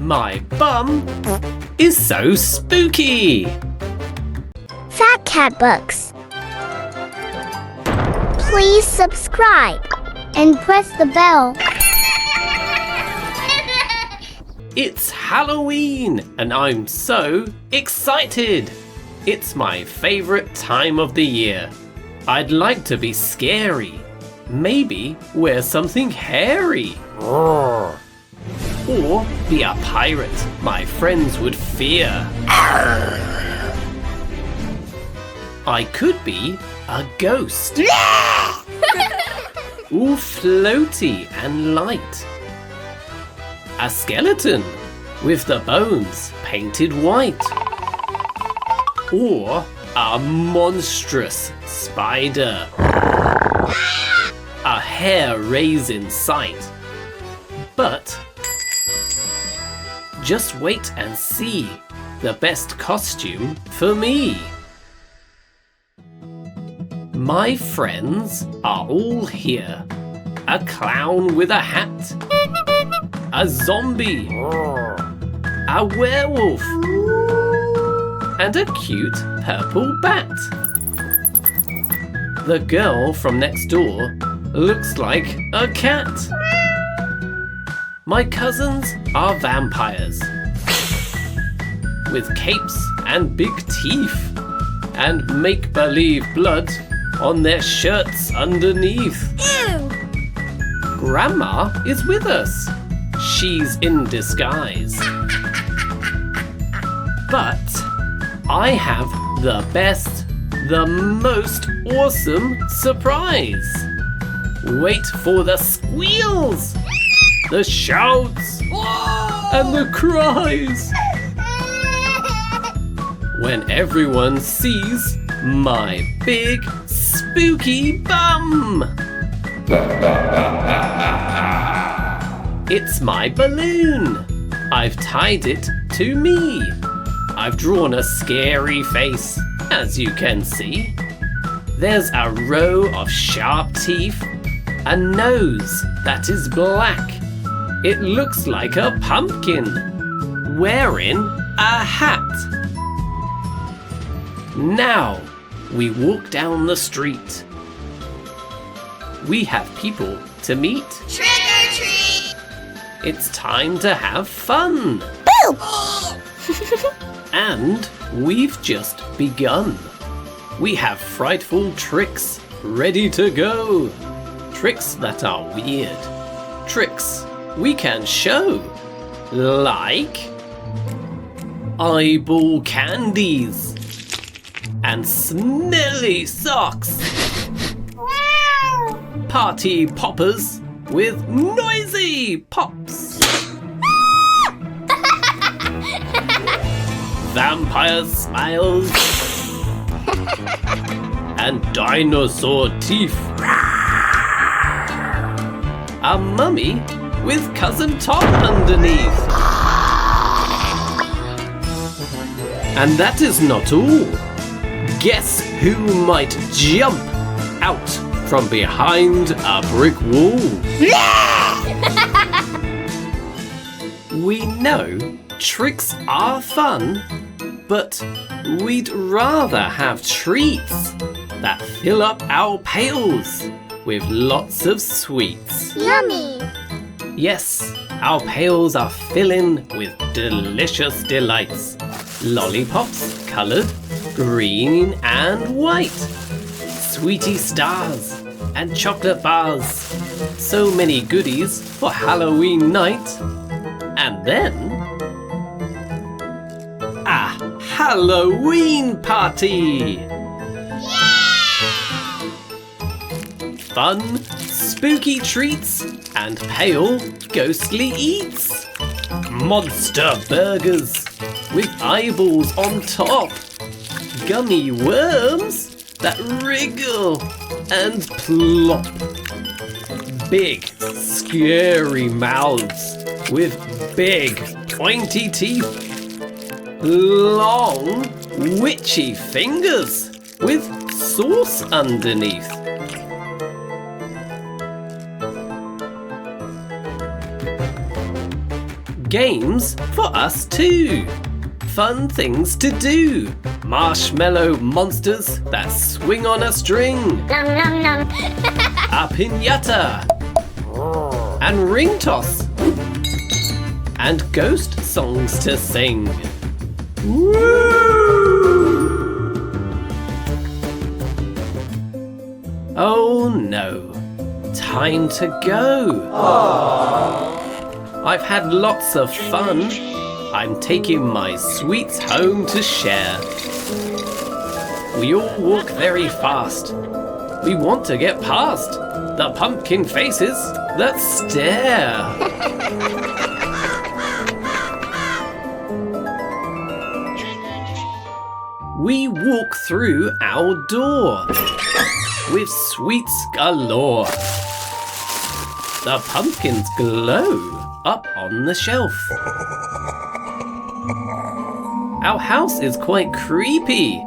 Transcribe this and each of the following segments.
My bum is so spooky! Fat Cat Books. Please subscribe and press the bell. It's Halloween and I'm so excited! It's my favorite time of the year. I'd like to be scary. Maybe wear something hairy. Or be a pirate my friends would fear. I could be a ghost. All floaty and light. A skeleton with the bones painted white. Or a monstrous spider. A hair raised in sight. But just wait and see the best costume for me. My friends are all here. A clown with a hat. A zombie. A werewolf. And a cute purple bat. The girl from next door looks like a cat. My cousins are vampires with capes and big teeth and make-believe blood on their shirts underneath. Ew! Grandma is with us. She's in disguise. But I have the best, the most awesome surprise. Wait for the squeals, the shouts, and the cries. When everyone sees my big spooky bum. It's my balloon. I've tied it to me. I've drawn a scary face, as you can see. There's a row of sharp teeth, a nose that is black. It looks like a pumpkin, wearing a hat. Now, we walk down the street. We have people to meet. Trick or treat! It's time to have fun. Boo! And we've just begun. We have frightful tricks ready to go. Tricks that are weird. Tricks we can show. Like eyeball candies and smelly socks. Party poppers with noisy pops. Vampire smiles and dinosaur teeth. A mummy with Cousin Tom underneath. And that is not all. Guess who might jump out from behind a brick wall? We know tricks are fun, but we'd rather have treats that fill up our pails with lots of sweets. Yummy! Yes, our pails are filling with delicious delights. Lollipops coloured green and white. Sweetie stars and chocolate bars. So many goodies for Halloween night. And then a Halloween party! Fun, spooky treats and pale, ghostly eats. Monster burgers with eyeballs on top. Gummy worms that wriggle and plop. Big, scary mouths with big, pointy teeth. Long, witchy fingers with sauce underneath. games for us too. Fun things to do. Marshmallow monsters that swing on a string. Nom nom nom. A piñata. And ring toss. And ghost songs to sing. Woo! Oh no, time to go. Aww. I've had lots of fun. I'm taking my sweets home to share. We all walk very fast. We want to get past the pumpkin faces that stare. We walk through our door with sweets galore. The pumpkins glow up on the shelf. Our house is quite creepy.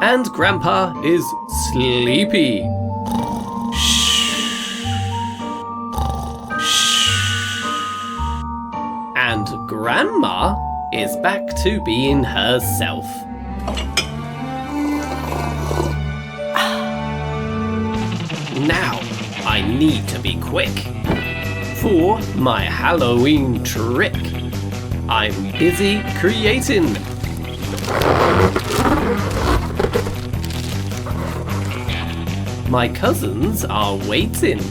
And Grandpa is sleepy. And Grandma is back to being herself. Now I need to be quick for my Halloween trick. I'm busy creating. My cousins are waiting.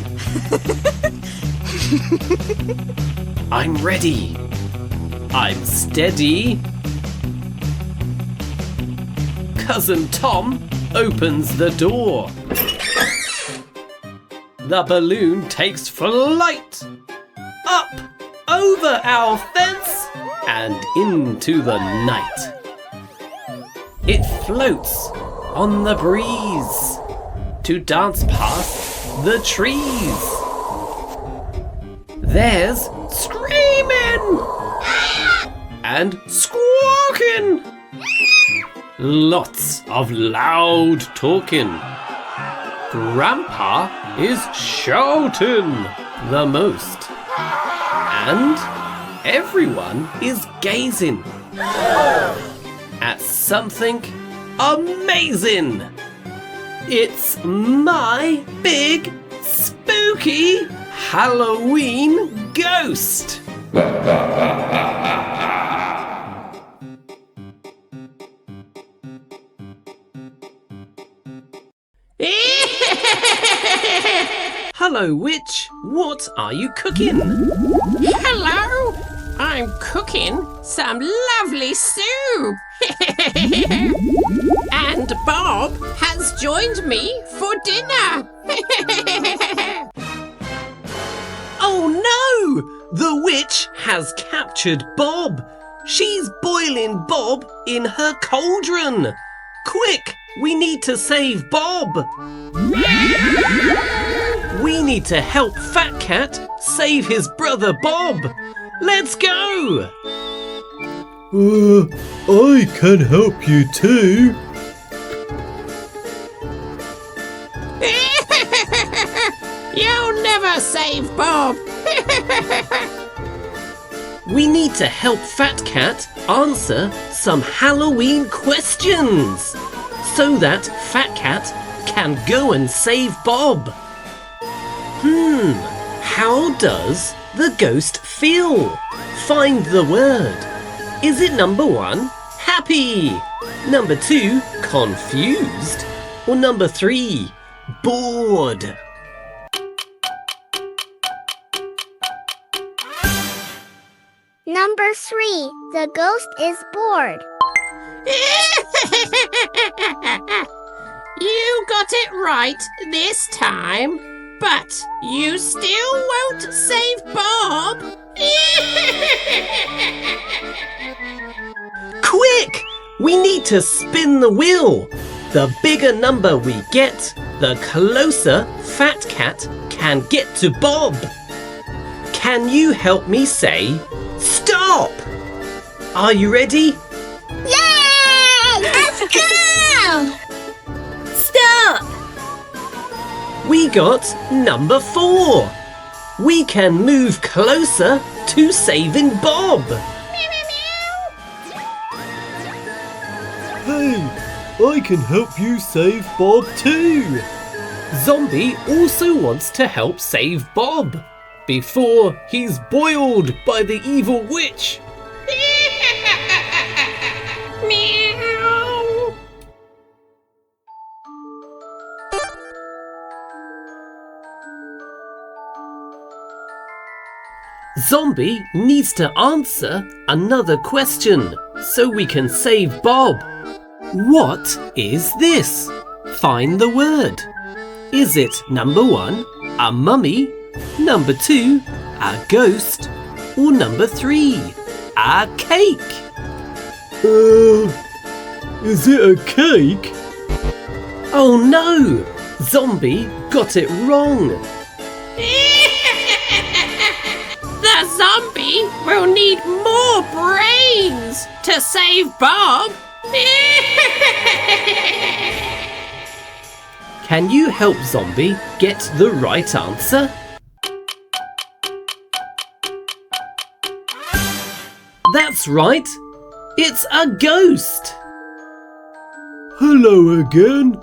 I'm ready. I'm steady. Cousin Tom opens the door. The balloon takes flight. Up over our fence and into the night. It floats on the breeze to dance past the trees. There's screaming and squawking. Lots of loud talking. Grandpa is shouting the most. And everyone is gazing at something amazing. It's my big, spooky Halloween ghost. Hello, witch. What are you cooking? Hello! I'm cooking some lovely soup. And Bob has joined me for dinner. Oh no! The witch has captured Bob. She's boiling Bob in her cauldron. Quick! We need to save Bob. We need to help Fat Cat save his brother Bob. Let's go! I can help you too. You'll never save Bob. We need to help Fat Cat answer some Halloween questions so that Fat Cat can go and save Bob. How does the ghost feel? Find the word. Is it number 1, happy? Number 2, confused? Or number 3, bored? Number 3, the ghost is bored. You got it right this time, but you still won't save Bob. Quick! We need to spin the wheel. The bigger number we get, the closer Fat Cat can get to Bob. Can you help me say stop? Are you ready? Yay! Let's go! Stop! We got number 4. We can move closer to saving Bob. Hey, I can help you save Bob too. Zombie also wants to help save Bob before he's boiled by the evil witch. Meow. Zombie needs to answer another question so we can save Bob. What is this? Find the word. Is it number 1, a mummy, number 2, a ghost, or number 3, a cake? Is it a cake? Oh no! Zombie got it wrong. The zombie will need more brains to save Bob. Can you help Zombie get the right answer? That's right. It's a ghost. Hello again.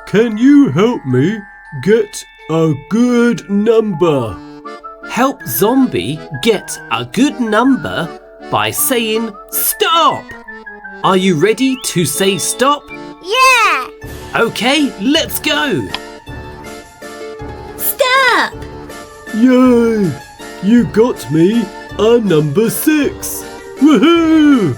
Can you help me get a good number? Help Zombie get a good number by saying stop. Are you ready to say stop? Yeah! Okay, let's go. Stop! Yay! You got me a number 6. Woohoo!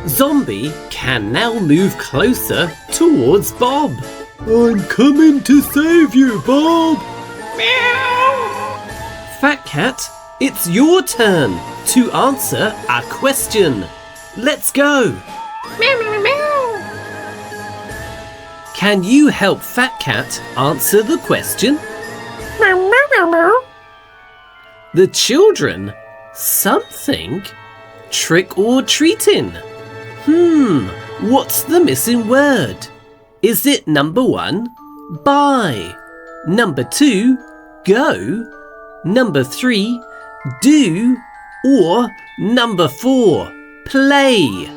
Zombie can now move closer towards Bob. I'm coming to save you, Bob. Fat Cat, it's your turn to answer a question. Let's go. Meow, meow, meow. Can you help Fat Cat answer the question? Meow, meow, meow, meow. The children, something, trick or treating. What's the missing word? Is it number 1, buy, number 2, go, number 3, do, or number 4, play?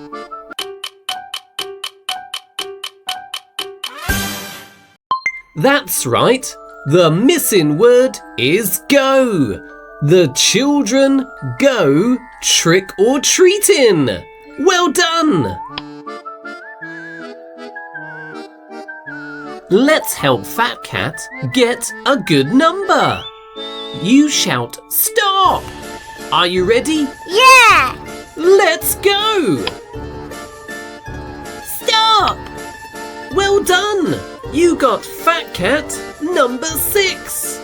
That's right. The missing word is go. The children go trick or treating. Well done. Let's help Fat Cat get a good number. You shout stop. Are you ready? Yeah! Let's go. Stop! Well done. You got Fat Cat number 6.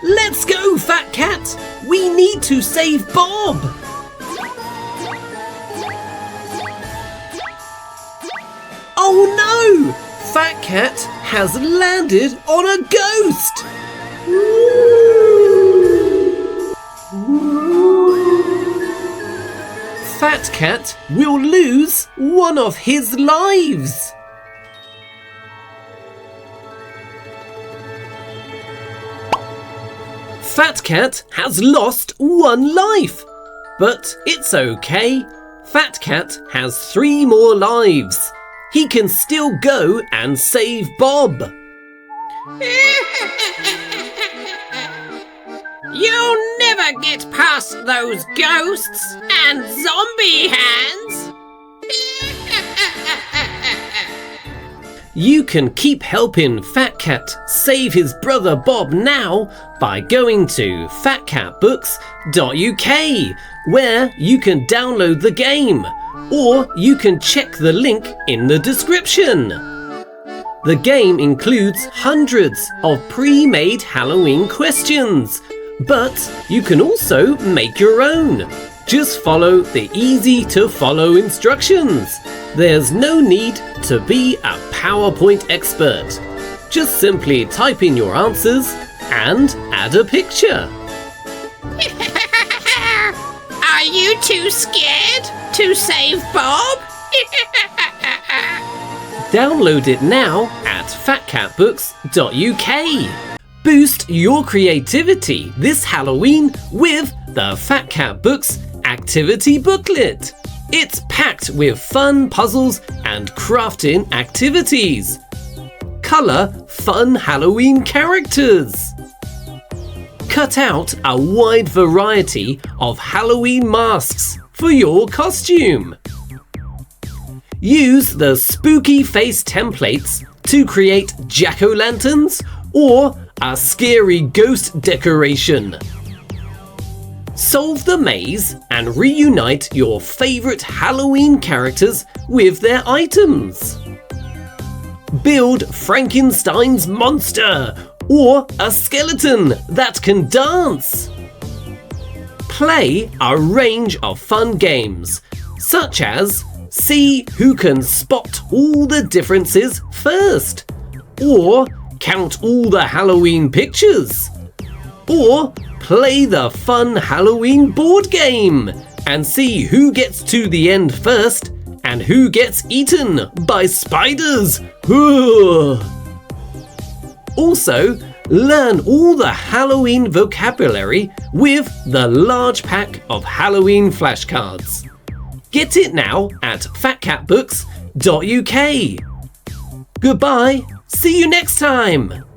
Let's go, Fat Cat. We need to save Bob. Oh no! Fat Cat has landed on a ghost. Fat Cat will lose one of his lives. Fat Cat has lost 1 life, but it's okay. Fat Cat has 3 more lives. He can still go and save Bob. You'll never get past those ghosts and zombie hands. You can keep helping Fat Cat save his brother Bob now by going to fatcatbooks.uk, where you can download the game, or you can check the link in the description. The game includes hundreds of pre-made Halloween questions, but you can also make your own. Just follow the easy-to-follow instructions. There's no need to be a PowerPoint expert. Just simply type in your answers and add a picture. Are you too scared to save Bob? Download it now at fatcatbooks.uk. Boost your creativity this Halloween with the Fat Cat Books Activity Booklet. It's packed with fun puzzles and crafting activities. Colour fun Halloween characters. Cut out a wide variety of Halloween masks for your costume. Use the spooky face templates to create jack-o'-lanterns or a scary ghost decoration. Solve the maze and reunite your favourite Halloween characters with their items. Build Frankenstein's monster or a skeleton that can dance. Play a range of fun games, such as see who can spot all the differences first, or count all the Halloween pictures, or play the fun Halloween board game and see who gets to the end first and who gets eaten by spiders. Also, learn all the Halloween vocabulary with the large pack of Halloween flashcards. Get it now at fatcatbooks.uk. Goodbye, see you next time!